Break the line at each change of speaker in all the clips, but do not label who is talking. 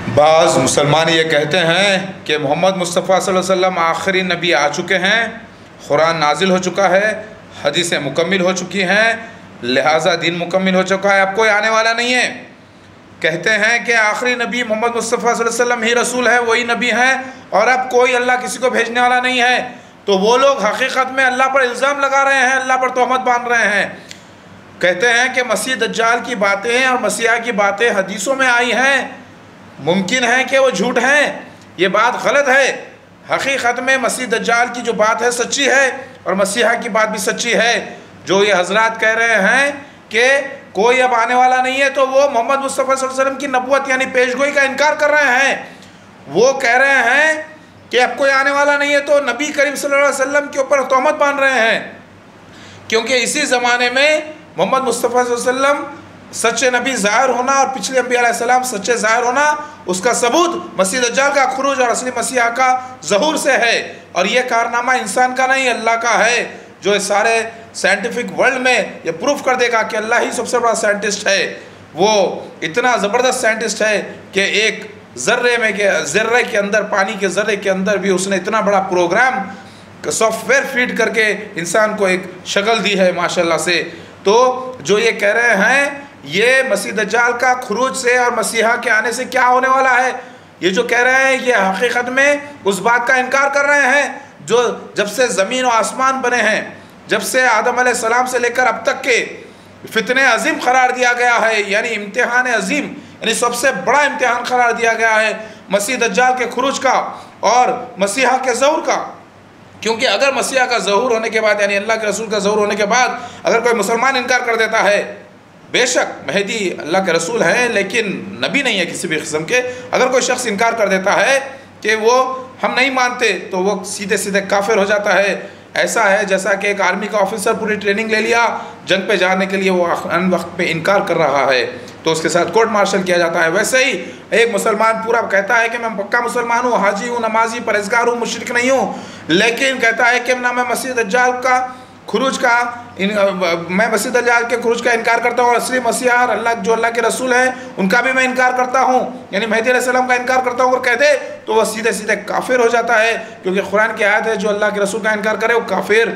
बाज़ मुसलमान ये कहते हैं कि मोहम्मद मुस्तफ़ा सल्लल्लाहु अलैहि वसल्लम आखिरी नबी आ चुके हैं, कुरान नाजिल हो चुका है, हदीसें मुकम्मिल हो चुकी हैं, लिहाजा दीन मुकम्मिल हो चुका है, अब कोई आने वाला नहीं है। कहते हैं कि आखिरी नबी मोहम्मद मुस्तफ़ा सल्लल्लाहु अलैहि वसल्लम ही रसूल है, वही नबी हैं और अब कोई अल्लाह किसी को भेजने वाला नहीं है। तो वो लोग हकीकत में अल्लाह पर इल्ज़ाम लगा रहे हैं, अल्लाह पर तोहमत बांध रहे हैं। कहते हैं कि मसीह दज्जाल की बातें और मसीहा की बातें हदीसों में आई हैं, मुमकिन है कि वो झूठ हैं, ये बात गलत है। हकीकत में मसीह दज्जाल की जो बात है सच्ची है और मसीहा की बात भी सच्ची है। जो ये हजरात कह रहे हैं कि कोई अब आने वाला नहीं है, तो वो मोहम्मद मुस्तफ़ा सल्लल्लाहु अलैहि वसल्लम की नबूवत यानी पेशगोई का इनकार कर रहे हैं। वो कह रहे हैं कि अब कोई आने वाला नहीं है, तो नबी करीम सल्लल्लाहु अलैहि वसल्लम के ऊपर तोहमत बांध रहे हैं, क्योंकि इसी ज़माने में मोहम्मद मुस्तफ़ा सल्लल्लाहु अलैहि वसल्लम सच्चे नबी ज़ाहिर होना और पिछले अंबिया अलैहिस्सलाम सच्चे ज़ाहिर होना, उसका सबूत मसीह दज्जाल का खुरूज और असली मसीहा का ज़हूर से है। और ये कारनामा इंसान का नहीं, अल्लाह का है, जो इस सारे साइंटिफिक वर्ल्ड में ये प्रूफ कर देगा कि अल्लाह ही सबसे बड़ा साइंटिस्ट है। वो इतना ज़बरदस्त साइंटिस्ट है कि एक ज़र्रे के अंदर, पानी के ज़र्रे के अंदर भी उसने इतना बड़ा प्रोग्राम सॉफ्टवेयर फीड करके इंसान को एक शक्ल दी है माशाल्लाह से। तो जो ये कह रहे हैं ये मसीह दज्जाल का खुरूज से और मसीहा के आने से क्या होने वाला है, ये जो कह रहे हैं ये हकीकत में उस बात का इनकार कर रहे हैं जो जब से ज़मीन और आसमान बने हैं, जब से आदम अलैहिस्सलाम से लेकर अब तक के फितने अजीम करार दिया गया है, यानी इम्तिहान अजीम, यानी सबसे बड़ा इम्तिहान करार दिया गया है मसीह दज्जाल के खुरूज का और मसीहा के ज़हूर का। क्योंकि अगर मसीहा का ज़हूर होने के बाद, यानी अल्लाह के रसूल का ज़हूर होने के बाद अगर कोई मुसलमान इनकार कर देता है, बेशक मेहदी अल्लाह के रसूल हैं लेकिन नबी नहीं है किसी भी किस्म के, अगर कोई शख्स इनकार कर देता है कि वो हम नहीं मानते, तो वो सीधे सीधे काफिर हो जाता है। ऐसा है जैसा कि एक आर्मी का ऑफिसर पूरी ट्रेनिंग ले लिया, जंग पे जाने के लिए वो अन वक्त पे इनकार कर रहा है तो उसके साथ कोर्ट मार्शल किया जाता है। वैसे ही एक मुसलमान पूरा कहता है कि मैं पक्का मुसलमान हूँ, हाजी हूँ, नमाजी, परहेजगार हूँ, मुशरिक नहीं हूँ, लेकिन कहता है कि ना मैं मसीह दज्जाल का खुरूज का मैं मसीह दज्जाल के खुरूज का इनकार करता हूँ और असली मसीहा और अल्लाह जो अल्लाह के रसूल हैं उनका भी मैं इनकार करता हूँ, यानी मेहदी अलैहिस्सलाम का इनकार करता हूँ, और कह दे तो वह सीधे सीधे काफिर हो जाता है। क्योंकि कुरान की आयत है जो अल्लाह के रसूल का इनकार करे वो काफिर।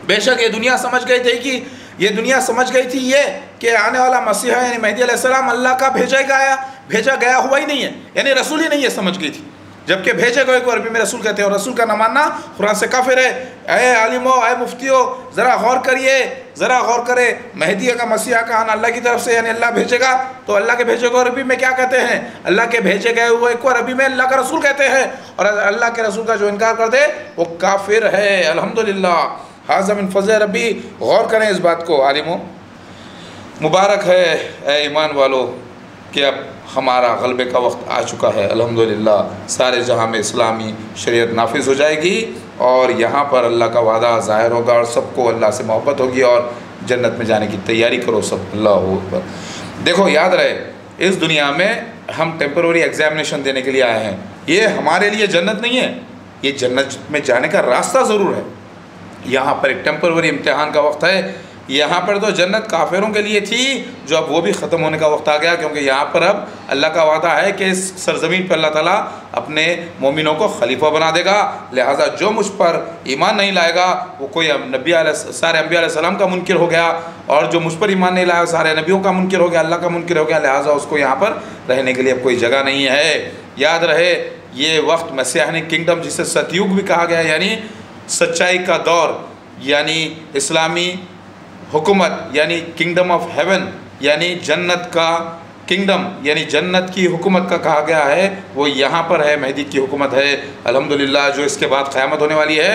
बेशक ये दुनिया समझ गई थी कि ये कि आने वाला मसीहा यानी मेहदी अलैहिस्सलाम अल्लाह का भेजा गया हुआ ही नहीं है, यानी रसूल ही नहीं है, समझ गई थी। जबकि भेजे गए को अरबी में रसूल कहते हैं और रसूल का न मानना कुरान से काफिर है। ऐ आलिमो, ऐ मुफ्तियों, ज़रा गौर करिए, ज़रा गौर करें, मेहदी का मसीहा का आना अल्लाह की तरफ से, यानी अल्लाह भेजेगा, तो अल्लाह के भेजे को अरबी में क्या कहते हैं? अल्लाह के भेजे गए हुए को अरबी में अल्लाह का रसूल कहते हैं, और अल्लाह के रसूल का जो इनकार कर दे वो काफिर है। अल्हम्दुलिल्लाह, हाज़ा मिन फ़ज़्ल रब्बी। गौर करें इस बात को आलिमो। मुबारक है ए ईमान वालों कि अब हमारा गलबे का वक्त आ चुका है। अल्हम्दुलिल्लाह सारे जहाँ में इस्लामी शरीयत नाफिज हो जाएगी और यहाँ पर अल्लाह का वादा ज़ाहिर होगा और सबको अल्लाह से मोहब्बत होगी और जन्नत में जाने की तैयारी करो सब। अल्लाह अकबर। देखो याद रहे, इस दुनिया में हम टेम्पररी एग्जामिनेशन देने के लिए आए हैं, ये हमारे लिए जन्नत नहीं है, ये जन्नत में जाने का रास्ता ज़रूर है। यहाँ पर एक टेम्पररी इम्तिहान का वक्त है। यहाँ पर तो जन्नत काफिरों के लिए थी, जो अब वो भी ख़त्म होने का वक्त आ गया, क्योंकि यहाँ पर अब अल्लाह का वादा है कि इस सरज़मीन पर अल्लाह ताला अपने मोमिनों को खलीफा बना देगा। लिहाजा जो मुझ पर ईमान नहीं लाएगा वो कोई सारे अंबिया अलैहिस्सलाम का मुनकिर हो गया, और जो मुझ पर ईमान नहीं लाया सारे नबियों का मुनकिर हो गया, अल्लाह का मुनकिर हो गया। लिहाजा उसको यहाँ पर रहने के लिए अब कोई जगह नहीं है। याद रहे, ये वक्त मसीहानी किंगडम, जिसे सतयुग भी कहा गया, यानी सच्चाई का दौर, यानी इस्लामी हुकूमत, यानी किंगडम ऑफ हेवन, यानी जन्नत का किंगडम, यानी जन्नत की हुकूमत का कहा गया है, वो यहाँ पर है, मेहदी की हुकूमत है। अल्हम्दुलिल्लाह जो इसके बाद क़यामत होने वाली है,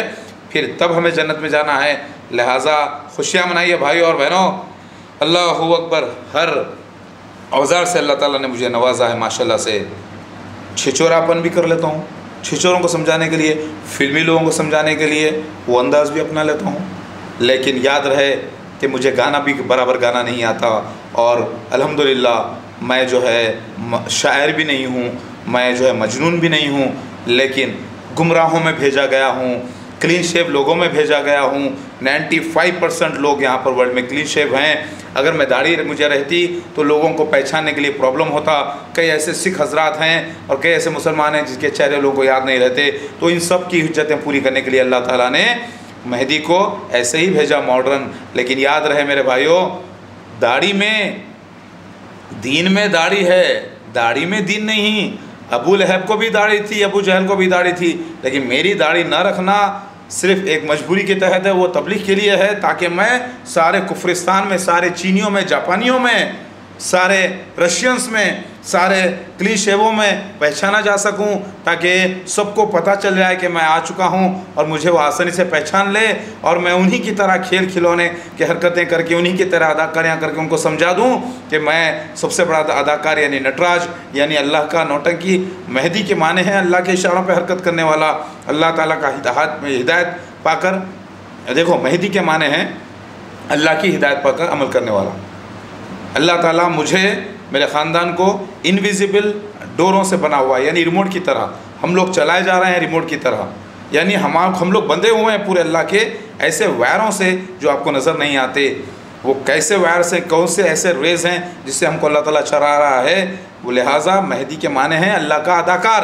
फिर तब हमें जन्नत में जाना है। लिहाजा खुशियाँ मनाइए भाई और बहनों। अल्लाहु अकबर। हर औज़ार से अल्लाह ताला ने मुझे नवाजा है माशाल्लाह से। छिछोरापन भी कर लेता हूँ, छिछोरों को समझाने के लिए, फिल्मी लोगों को समझाने के लिए वो अंदाज़ भी अपना लेता हूँ, लेकिन याद रहे कि मुझे गाना भी बराबर गाना नहीं आता, और अल्हम्दुलिल्लाह मैं जो है शायर भी नहीं हूँ, मैं जो है मजनून भी नहीं हूँ, लेकिन गुमराहों में भेजा गया हूँ, क्लीन शेव लोगों में भेजा गया हूँ, 95% लोग यहाँ पर वर्ल्ड में क्लीन शेव हैं। अगर मैं दाढ़ी मुझे रहती तो लोगों को पहचानने के लिए प्रॉब्लम होता। कई ऐसे सिख हजरात हैं और कई ऐसे मुसलमान हैं जिसके चेहरे लोगों को याद नहीं रहते। तो इन सब की हुज्जतें पूरी करने के लिए अल्लाह ताला ने मेहदी को ऐसे ही भेजा मॉडर्न। लेकिन याद रहे मेरे भाइयों, दाढ़ी में दीन में दाढ़ी है, दाढ़ी में दीन नहीं। अबू लहब को भी दाढ़ी थी, अबू जहल को भी दाढ़ी थी, लेकिन मेरी दाढ़ी ना रखना सिर्फ़ एक मजबूरी के तहत है। वो तबलीग के लिए है ताकि मैं सारे कुफरिस्तान में, सारे चीनियों में, जापानियों में, सारे रशियंस में, सारे क्लीन शेवों में पहचाना जा सकूं, ताकि सबको पता चल जाए कि मैं आ चुका हूं और मुझे वो आसानी से पहचान ले और मैं उन्हीं की तरह खेल खिलौने की हरकतें करके, उन्हीं की तरह अदाकारियाँ करके उनको समझा दूं कि मैं सबसे बड़ा अदाकार यानी नटराज यानी अल्लाह का नौटंकी। मेहदी के माने हैं अल्लाह के इशारों पर हरकत करने वाला, अल्लाह ताला का हिदायत पाकर। देखो, मेहदी के माने हैं अल्लाह की हिदायत पाकर अमल करने वाला। अल्लाह ताला मुझे, मेरे ख़ानदान को इनविजिबल डोरों से बना हुआ है, यानी रिमोट की तरह हम लोग चलाए जा रहे हैं, रिमोट की तरह। यानी हम लोग बंधे हुए हैं पूरे अल्लाह के ऐसे वायरों से जो आपको नज़र नहीं आते। वो कैसे वायर से, कौन से ऐसे रेज़ हैं जिससे हमको अल्लाह ताला चला रहा है। वो लिहाजा मेहदी के माने हैं अल्लाह का अदाकार,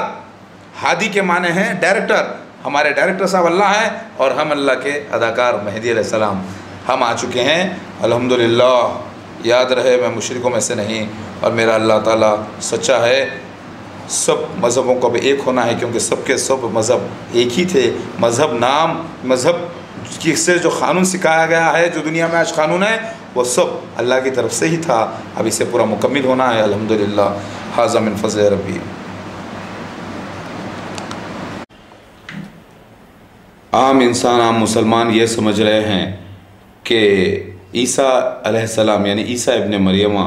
हादी के माने हैं डायरेक्टर। हमारे डायरेक्टर साहब अल्लाह हैं और हम अल्लाह के अदाकार मेहदी अलैहिस्सलाम हम आ चुके हैं अल्हम्दुलिल्लाह। याद रहे, मैं मुशरिकों में से नहीं और मेरा अल्लाह ताला सच्चा है। सब मज़हबों को भी एक होना है क्योंकि सबके सब मज़हब एक ही थे। मज़हब नाम, मज़हब जिससे जो क़ानून सिखाया गया है, जो दुनिया में आज क़ानून है, वो सब अल्लाह की तरफ से ही था। अब इसे पूरा मुकम्मिल होना है अल्हम्दुलिल्लाह। हाज़ा मिन फ़ज़्ल रब्बी। आम इंसान, आम मुसलमान ये समझ रहे हैं कि ईसा अलैहिस्सलाम यानी ईसा इब्ने मरियमा,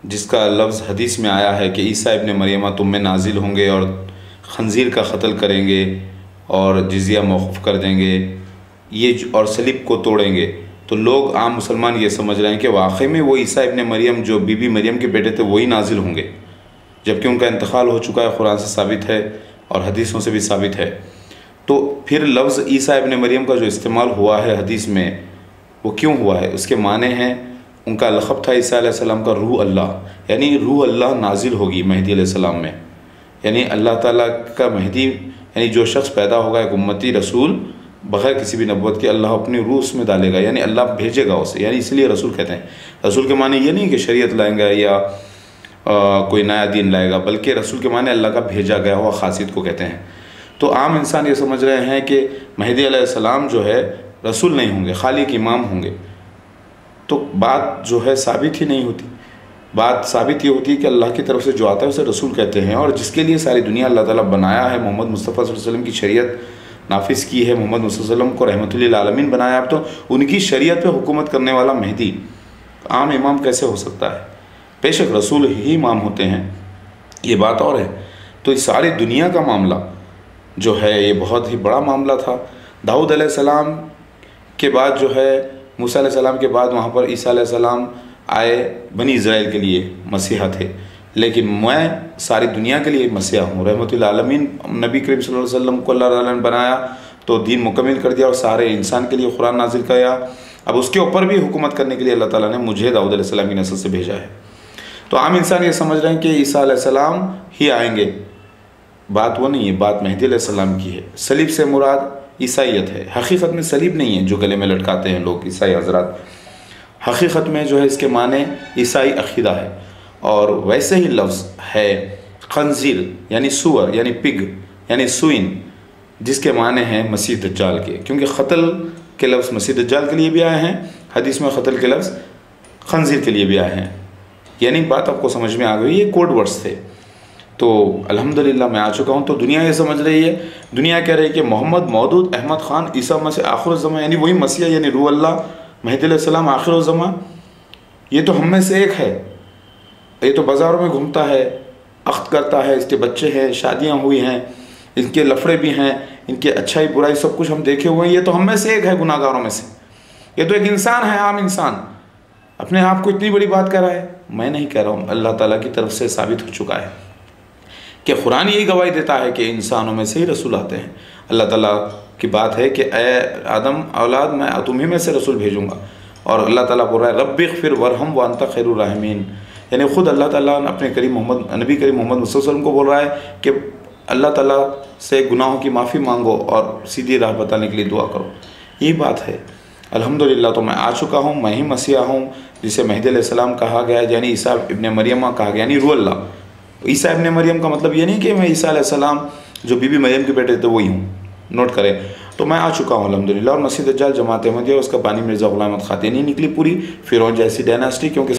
जिसका लफ्ज़ हदीस में आया है कि ईसा इब्ने मरियमा तुम में नाजिल होंगे और खंजीर का क़त्ल करेंगे और जिज़िया मौक़ूफ़ कर देंगे ये और सलीब को तोड़ेंगे। तो लोग, आम मुसलमान ये समझ रहे हैं कि वाकई में वो ईसा इब्ने मरियम जो बीबी मरियम के बेटे थे वही नाजिल होंगे, जबकि उनका इंतकाल हो चुका है। कुरान से साबित है और हदीसों से भी साबित है। तो फिर लफ्ज़ ईसा इब्ने मरियम का जो इस्तेमाल हुआ है हदीस में, वो क्यों हुआ है? उसके माने हैं, उनका लक़ब था ईसा अलैहिस्सलाम का रूह अल्लाह, यानी रूह अल्लाह नाजिल होगी मेहदी अलैहिस्सलाम में। यानी अल्लाह ताला का मेहदी यानी जो शख्स पैदा होगा एक उम्मती रसूल बग़ैर किसी भी नबूवत के, अल्लाह अपनी रूह उसमें डालेगा, यानी अल्लाह भेजेगा उसे। यानी इसलिए रसूल कहते हैं। रसूल के माने ये नहीं कि शरीयत लाएंगा या कोई नया दीन लाएगा, बल्कि रसूल के माने अल्लाह का भेजा गया हुआ खासियत को कहते हैं। तो आम इंसान ये समझ रहे हैं कि मेहदी अलैहिस्सलाम जो है रसूल नहीं होंगे, खाली एक इमाम होंगे। तो बात जो है साबित ही नहीं होती। बात साबित ये होती है कि अल्लाह की तरफ से जो आता है उसे रसूल कहते हैं, और जिसके लिए सारी दुनिया अल्लाह ताला बनाया है, मोहम्मद मुस्तफ़ा सल्लल्लाहु अलैहि वसल्लम की शरीयत नाफिज़ की है, मोहम्मद मुस्तफ़ा सल्लल्लाहु अलैहि वसल्लम को रहमतुल लिल आलमीन बनाया। अब तो उनकी शरीयत पे हुकूमत करने वाला मेहदी आम इमाम कैसे हो सकता है? बेशक रसूल ही इमाम होते हैं, ये बात और है। तो इस सारी दुनिया का मामला जो है ये बहुत ही बड़ा मामला था। दाऊद अलैहिस्सलाम के बाद जो है, मूसा अलैहिस्सलाम के बाद वहाँ पर ईसा अलैहिस्सलाम आए, बनी इज़राइल के लिए मसीहा थे। लेकिन मैं सारी दुनिया के लिए मसीहा हूँ, रहमतुल आलमीन। नबी करीम सल्लल्लाहु अलैहि वसल्लम को अल्लाह ताला ने बनाया तो दीन मुकम्मिल कर दिया और सारे इंसान के लिए कुरान नाजिल किया। अब उसके ऊपर भी हुकूमत करने के लिए अल्लाह ताला ने मुझे दाऊद अलैहिस्सलाम की नस्ल से भेजा है। तो आम इंसान ये समझ रहे हैं कि ईसा अलैहिस्सलाम ही आएंगे। बात वो नहीं है, बात मेहदी अलैहिस्सलाम की है। सलीब से मुराद ईसाइयत है, हकीकत में सलीब नहीं है जो गले में लटकाते हैं लोग ईसाई हजरात। हकीकत में जो है इसके माने ईसाई अकीदा है। और वैसे ही लफ्ज़ है खंजीर यानी सूअर यानी पिग यानी सुइन, जिसके माने हैं मसीह दज्जाल के, क्योंकि क़त्ल के लफ्ज़ मसीह दज्जाल के लिए भी आए हैं, हदीस में क़त्ल के लफ्ज़ खंजीर के लिए भी आए हैं। यानी बात आपको समझ में आ गई, ये कोड वर्ड्स थे। तो अल्हम्दुलिल्लाह मैं आ चुका हूँ। तो दुनिया ये समझ रही है, दुनिया कह रही है कि मोहम्मद मौदूद अहमद ख़ान ईसा मसीह आखिरुज़्ज़मा यानी वही मसीह यानी रूह अल्लाह मेहदी अलैहिस्सलाम आखिरुज़्ज़मा, ये तो हम में से एक है। ये तो बाज़ारों में घूमता है, अख्त करता है, इसके बच्चे हैं, शादियाँ हुई हैं, इनके लफड़े भी हैं, इनके अच्छाई बुराई सब कुछ हम देखे हुए हैं। ये तो हम में से एक है, गुनाहगारों में से। ये तो एक इंसान है, आम इंसान। अपने आप को इतनी बड़ी बात कह रहा है। मैं नहीं कह रहा हूँ, अल्लाह ताला की तरफ से साबित हो चुका है कि कुरान यही गवाही देता है कि इंसानों में से ही रसूल आते हैं। अल्लाह ताला की बात है कि ए आदम औलाद, मैं तुम्ही में से रसूल भेजूँगा। और अल्लाह ताला बोल रहा है रब्बिग़फिर वरहम व अंत खैरुर राहिमीन, यानी ख़ुद अल्लाह ताला अपने नबी करीम मोहम्मद मुस्तफ़ा सल्लल्लाहु अलैहि वसल्लम को बोल रहा है कि अल्लाह ताला से गुनाहों की माफ़ी मांगो और सीधी राह बताने के लिए दुआ करो। यही बात है। अल्हम्दुलिल्लाह, तो मैं आ चुका हूँ, मैं ही मसीहा हूँ जिसे मेहदी अलैहिस्सलाम कहा गया, यानी ईसा इब्ने मरियम कहा गया, यानी रूह अल्लाह। ईसा इब्ने मरियम का मतलब ये नहीं कि मैं ईसा अलैहिस्सलाम जो बीबी मरियम के बेटे थे वही हूँ, नोट करें। तो मैं आ चुका हूँ अल्हम्दुलिल्लाह। और मसीह दज्जाल जमात अहमदिया उसका बानी मिर्ज़ा ग़ुलाम अहमद क़ादियानी निकली पूरी फ़िरौन जैसी डायनास्टी, क्योंकि